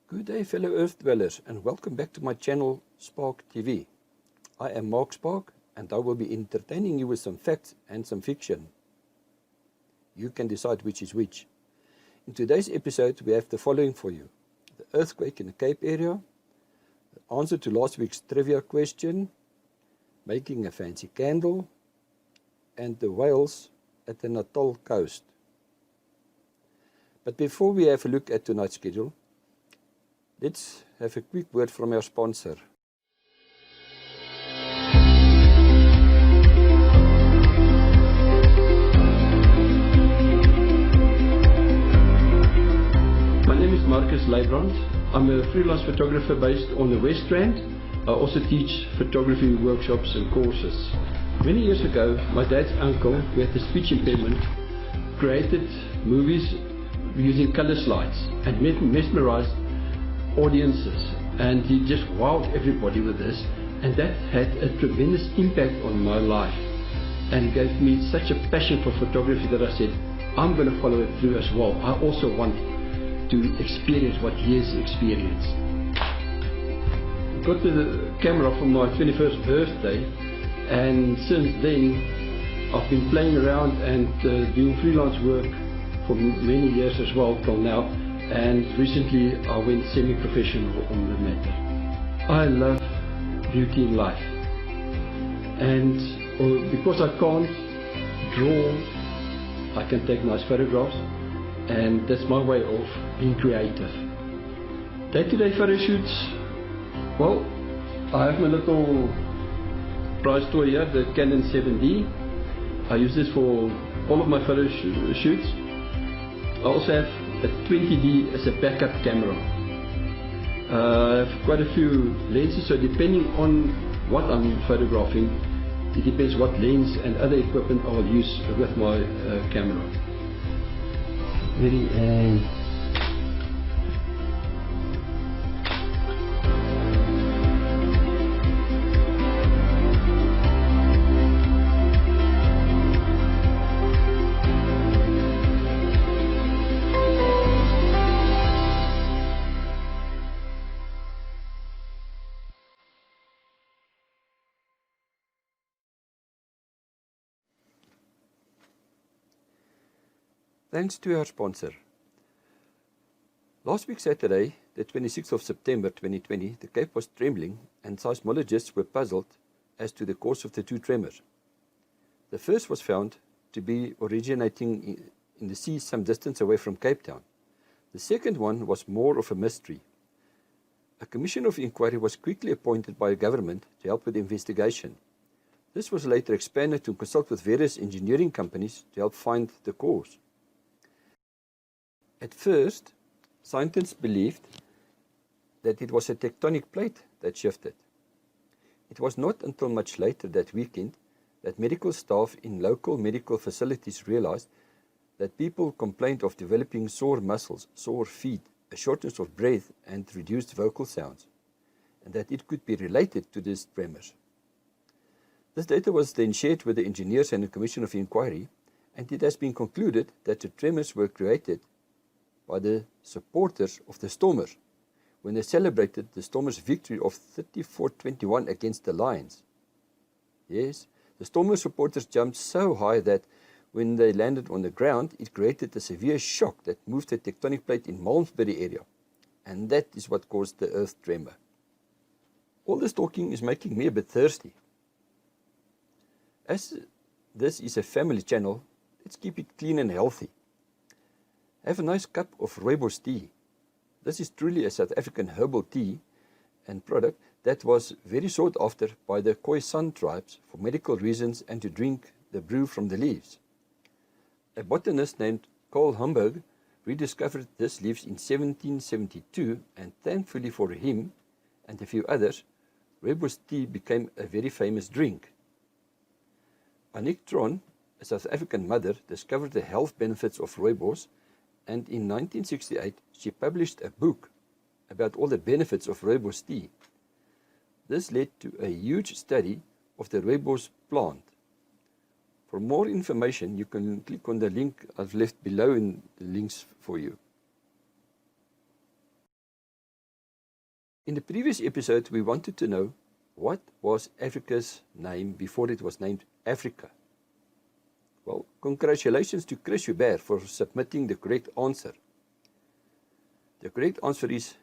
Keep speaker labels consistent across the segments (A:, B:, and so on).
A: Good day, fellow Earth dwellers, and welcome back to my channel Spark TV. I am Mark Spark, and I will be entertaining you with some facts and some fiction. You can decide which is which. In today's episode, we have the following for you: the earthquake in the Cape area, the answer to last week's trivia question, making a fancy candle, and the whales at the Natal coast. But before we have a look at tonight's schedule, let's have a quick word from our sponsor.
B: My name is Marcus Leibrand. I'm a freelance photographer based on the West Rand. I also teach photography workshops and courses. Many years ago, my dad's uncle, who had a speech impairment, created movies using color slides and mesmerized audiences, and he just wowed everybody with this, and that had a tremendous impact on my life and gave me such a passion for photography that I said, I'm going to follow it through as well. I also want to experience what he has experienced. Got the camera for my 21st birthday, and since then I've been playing around and doing freelance work for many years as well till now, and recently I went semi-professional on the matter. I love beauty in life, and because I can't draw, I can take nice photographs, and that's my way of being creative. Day-to-day photo shoots, well, I have my little prize toy here, the Canon 7D. I use this for all of my photo shoots. I also have a 20D as a backup camera. I have quite a few lenses, so depending on what I'm photographing, it depends what lens and other equipment I will use with my camera. Ready,
A: Thanks to our sponsor. Last week Saturday, the 26th of September 2020, the Cape was trembling, and seismologists were puzzled as to the cause of the two tremors. The first was found to be originating in the sea some distance away from Cape Town. The second one was more of a mystery. A commission of inquiry was quickly appointed by the government to help with the investigation. This was later expanded to consult with various engineering companies to help find the cause. At first, scientists believed that it was a tectonic plate that shifted. It was not until much later that weekend that medical staff in local medical facilities realized that people complained of developing sore muscles, sore feet, a shortness of breath, and reduced vocal sounds, and that it could be related to these tremors. This data was then shared with the engineers and the Commission of Inquiry, and it has been concluded that the tremors were created by the supporters of the Stormers when they celebrated the Stormers' victory of 34-21 against the Lions. Yes, the Stormers supporters jumped so high that when they landed on the ground, it created a severe shock that moved the tectonic plate in Malmesbury area, and that is what caused the earth tremor. All this talking is making me a bit thirsty. As this is a family channel, let's keep it clean and healthy. Have a nice cup of rooibos tea. This is truly a South African herbal tea and product that was very sought after by the Khoisan tribes for medical reasons and to drink the brew from the leaves. A botanist named Carl Hamburg rediscovered this leaves in 1772, and thankfully for him and a few others, rooibos tea became a very famous drink. Annick Tron, a South African mother, discovered the health benefits of rooibos, and in 1968 she published a book about all the benefits of rooibos tea. This led to a huge study of the rooibos plant. For more information, you can click on the link I've left below in the links for you. In the previous episode, we wanted to know what was Africa's name before it was named Africa. Well, congratulations to Chris Hubert for submitting the correct answer. The correct answer is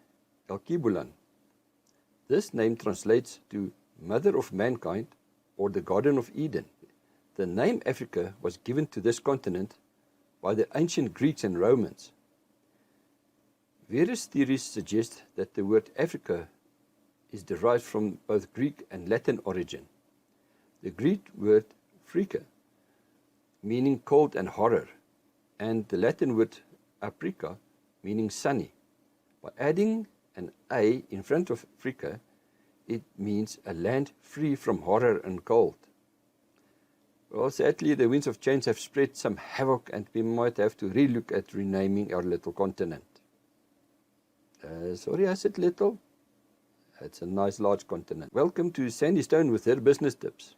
A: Elkebulan. This name translates to Mother of Mankind or the Garden of Eden. The name Africa was given to this continent by the ancient Greeks and Romans. Various theories suggest that the word Africa is derived from both Greek and Latin origin. The Greek word Frika, meaning cold and horror, and the Latin word Africa, meaning sunny. By adding an A in front of Frika, it means a land free from horror and cold. Well, sadly, the winds of change have spread some havoc, and we might have to relook at renaming our little continent. Sorry, I said little. It's a nice large continent. Welcome to Sandy Stone with her business tips.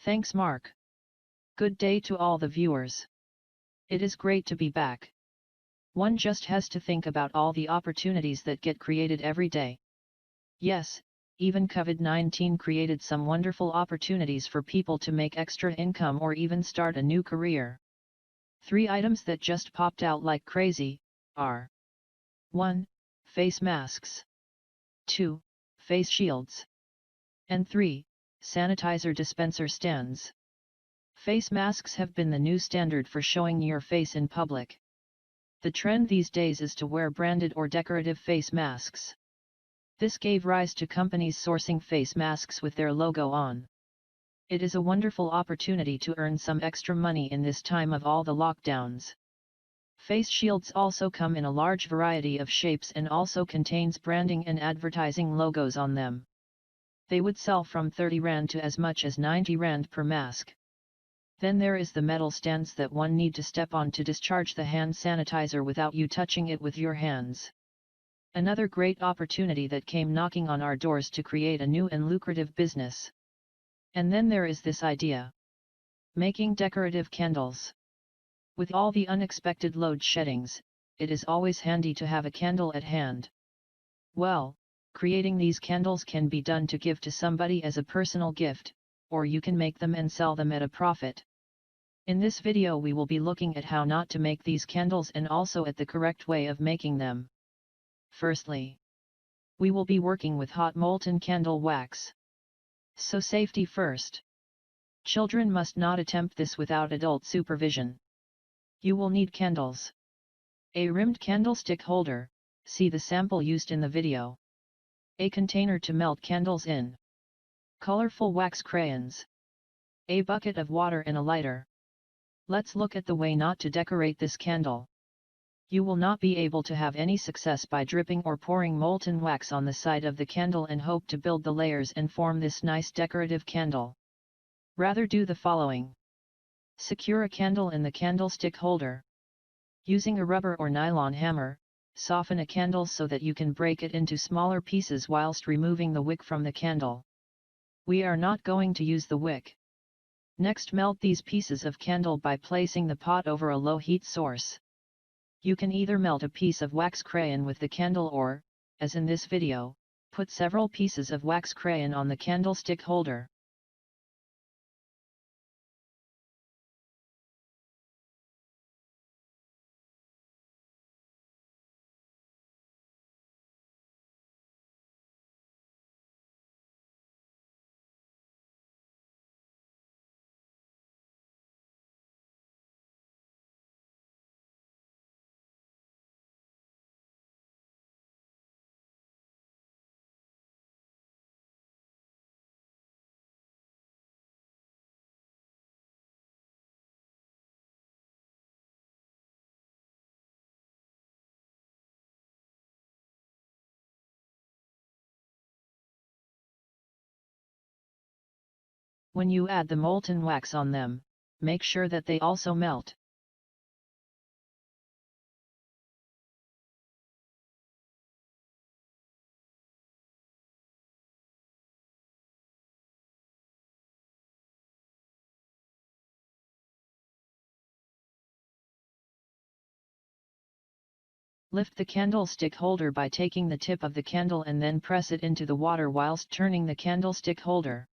C: Thanks, Mark. Good day to all the viewers. It is great to be back. One just has to think about all the opportunities that get created every day. Yes, even COVID-19 created some wonderful opportunities for people to make extra income or even start a new career. 3 items that just popped out like crazy are 1. Face masks, 2. Face shields, and 3. Sanitizer dispenser stands. Face masks have been the new standard for showing your face in public. The trend these days is to wear branded or decorative face masks. This gave rise to companies sourcing face masks with their logo on. It is a wonderful opportunity to earn some extra money in this time of all the lockdowns. Face shields also come in a large variety of shapes and also contains branding and advertising logos on them. They would sell from 30 Rand to as much as 90 Rand per mask. Then there is the metal stands that one need to step on to discharge the hand sanitizer without you touching it with your hands. Another great opportunity that came knocking on our doors to create a new and lucrative business. And then there is this idea. Making decorative candles. With all the unexpected load sheddings, it is always handy to have a candle at hand. Well, creating these candles can be done to give to somebody as a personal gift, or you can make them and sell them at a profit. In this video we will be looking at how not to make these candles and also at the correct way of making them. Firstly, we will be working with hot molten candle wax. So safety first. Children must not attempt this without adult supervision. You will need candles. A rimmed candlestick holder, see the sample used in the video. A container to melt candles in. Colorful wax crayons. A bucket of water and a lighter. Let's look at the way not to decorate this candle. You will not be able to have any success by dripping or pouring molten wax on the side of the candle and hope to build the layers and form this nice decorative candle. Rather do the following. Secure a candle in the candlestick holder. Using a rubber or nylon hammer, soften a candle so that you can break it into smaller pieces whilst removing the wick from the candle. We are not going to use the wick. Next, melt these pieces of candle by placing the pot over a low heat source. You can either melt a piece of wax crayon with the candle or, as in this video, put several pieces of wax crayon on the candlestick holder. When you add the molten wax on them, make sure that they also melt. Lift the candlestick holder by taking the tip of the candle and then press it into the water whilst turning the candlestick holder.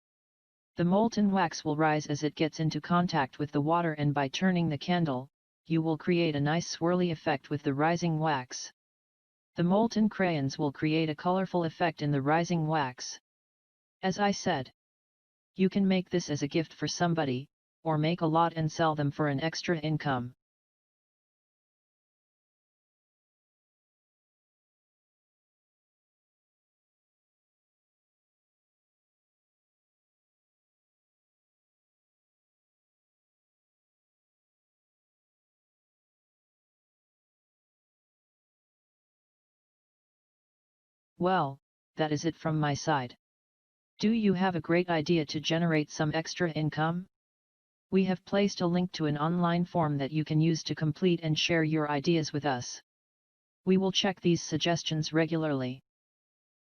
C: The molten wax will rise as it gets into contact with the water, and by turning the candle, you will create a nice swirly effect with the rising wax. The molten crayons will create a colorful effect in the rising wax. As I said, you can make this as a gift for somebody, or make a lot and sell them for an extra income. Well, that is it from my side. Do you have a great idea to generate some extra income? We have placed a link to an online form that you can use to complete and share your ideas with us. We will check these suggestions regularly.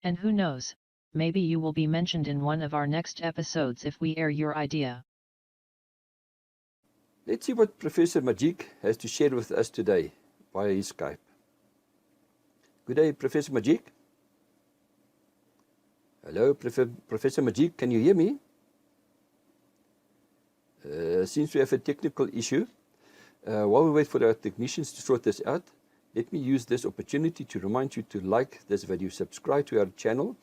C: And who knows, maybe you will be mentioned in one of our next episodes if we air your idea.
A: Let's see what Professor Majik has to share with us today via his Skype. Good day, Professor Majik. Hello, Professor Majik, can you hear me? Seems we have a technical issue. While we wait for our technicians to sort this out, let me use this opportunity to remind you to like this video, subscribe to our channel,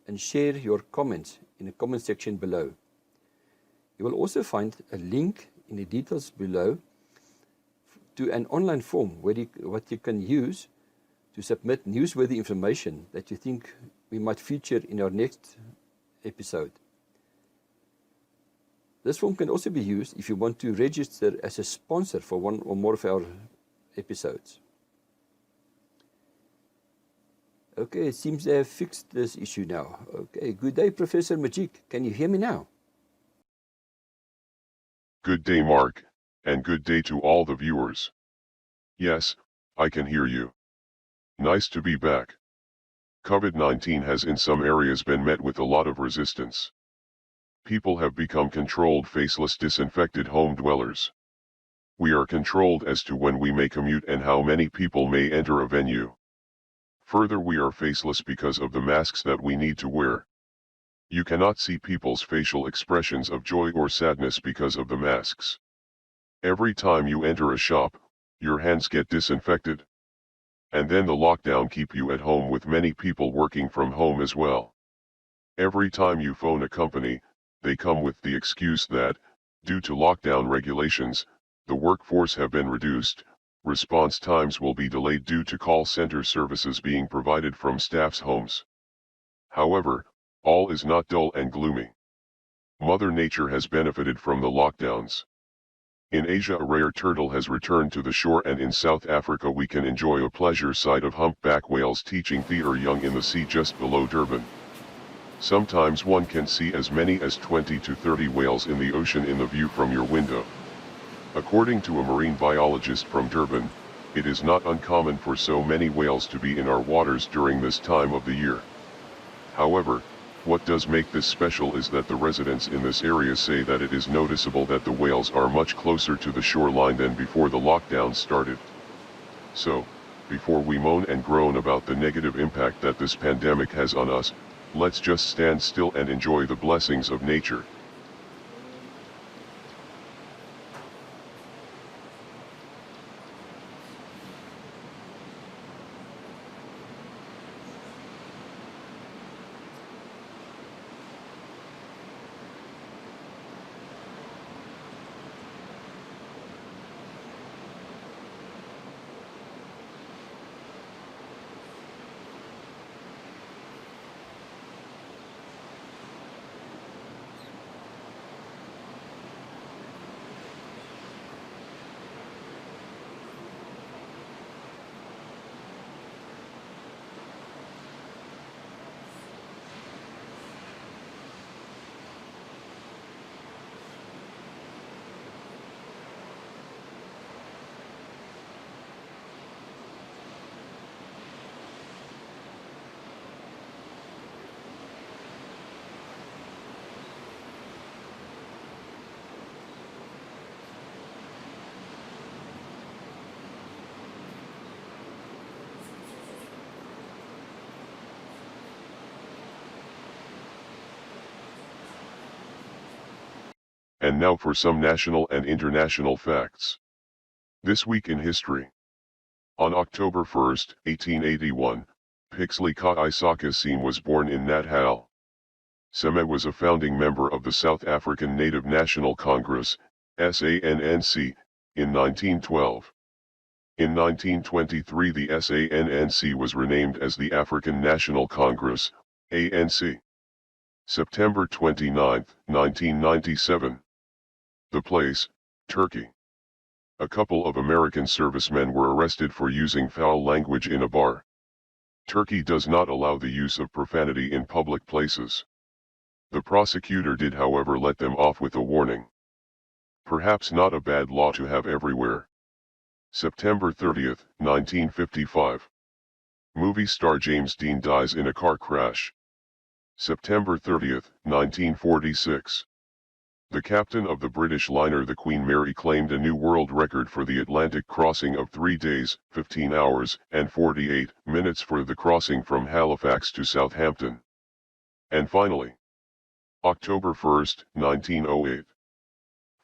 A: and share your comments in the comment section below. You will also find a link in the details below to an online form what you can use to submit newsworthy information that you think we might feature in our next episode. This form can also be used if you want to register as a sponsor for one or more of our episodes. Okay, it seems they have fixed this issue now. Okay, good day, Professor Majik. Can you hear me now?
D: Good day, Mark, and good day to all the viewers. Yes, I can hear you. Nice to be back. COVID-19 has in some areas been met with a lot of resistance. People have become controlled, faceless, disinfected home dwellers. We are controlled as to when we may commute and how many people may enter a venue. Further, we are faceless because of the masks that we need to wear. You cannot see people's facial expressions of joy or sadness because of the masks. Every time you enter a shop, your hands get disinfected. And then the lockdown keep you at home with many people working from home as well. Every time you phone a company, they come with the excuse that, due to lockdown regulations, the workforce have been reduced, response times will be delayed due to call center services being provided from staff's homes. However, all is not dull and gloomy. Mother Nature has benefited from the lockdowns. In Asia, a rare turtle has returned to the shore, and in South Africa we can enjoy a pleasure sight of humpback whales teaching their young in the sea just below Durban. Sometimes one can see as many as 20 to 30 whales in the ocean in the view from your window. According to a marine biologist from Durban, it is not uncommon for so many whales to be in our waters during this time of the year. However, what does make this special is that the residents in this area say that it is noticeable that the whales are much closer to the shoreline than before the lockdown started. So, before we moan and groan about the negative impact that this pandemic has on us, let's just stand still and enjoy the blessings of nature. And now for some national and international facts. This week in history. On October 1, 1881, Pixley Ka-Isaka was born in Natal. Seme was a founding member of the South African Native National Congress, SANNC, in 1912. In 1923 the SANNC was renamed as the African National Congress, ANC. September 29, 1997. The place, Turkey. A couple of American servicemen were arrested for using foul language in a bar. Turkey does not allow the use of profanity in public places. The prosecutor did however let them off with a warning. Perhaps not a bad law to have everywhere. September 30, 1955. Movie star James Dean dies in a car crash. September 30, 1946. The captain of the British liner the Queen Mary claimed a new world record for the Atlantic crossing of 3 days, 15 hours, and 48 minutes for the crossing from Halifax to Southampton. And finally, October 1, 1908.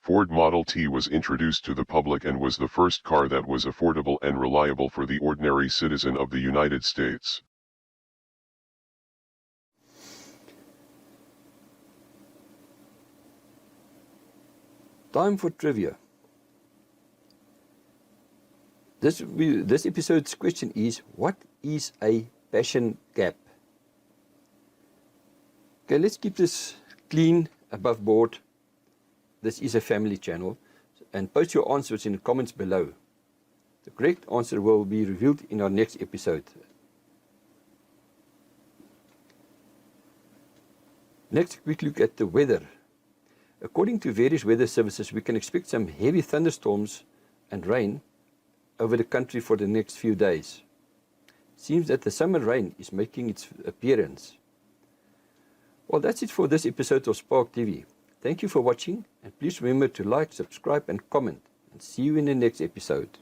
D: Ford Model T was introduced to the public and was the first car that was affordable and reliable for the ordinary citizen of the United States.
A: Time for trivia. This episode's question is, what is a passion gap? Okay, let's keep this clean, above board. This is a family channel, and post your answers in the comments below. The correct answer will be revealed in our next episode. Next, a quick look at the weather. According to various weather services, we can expect some heavy thunderstorms and rain over the country for the next few days. Seems that the summer rain is making its appearance. Well, that's it for this episode of Spark TV. Thank you for watching, and please remember to like, subscribe and comment, and see you in the next episode.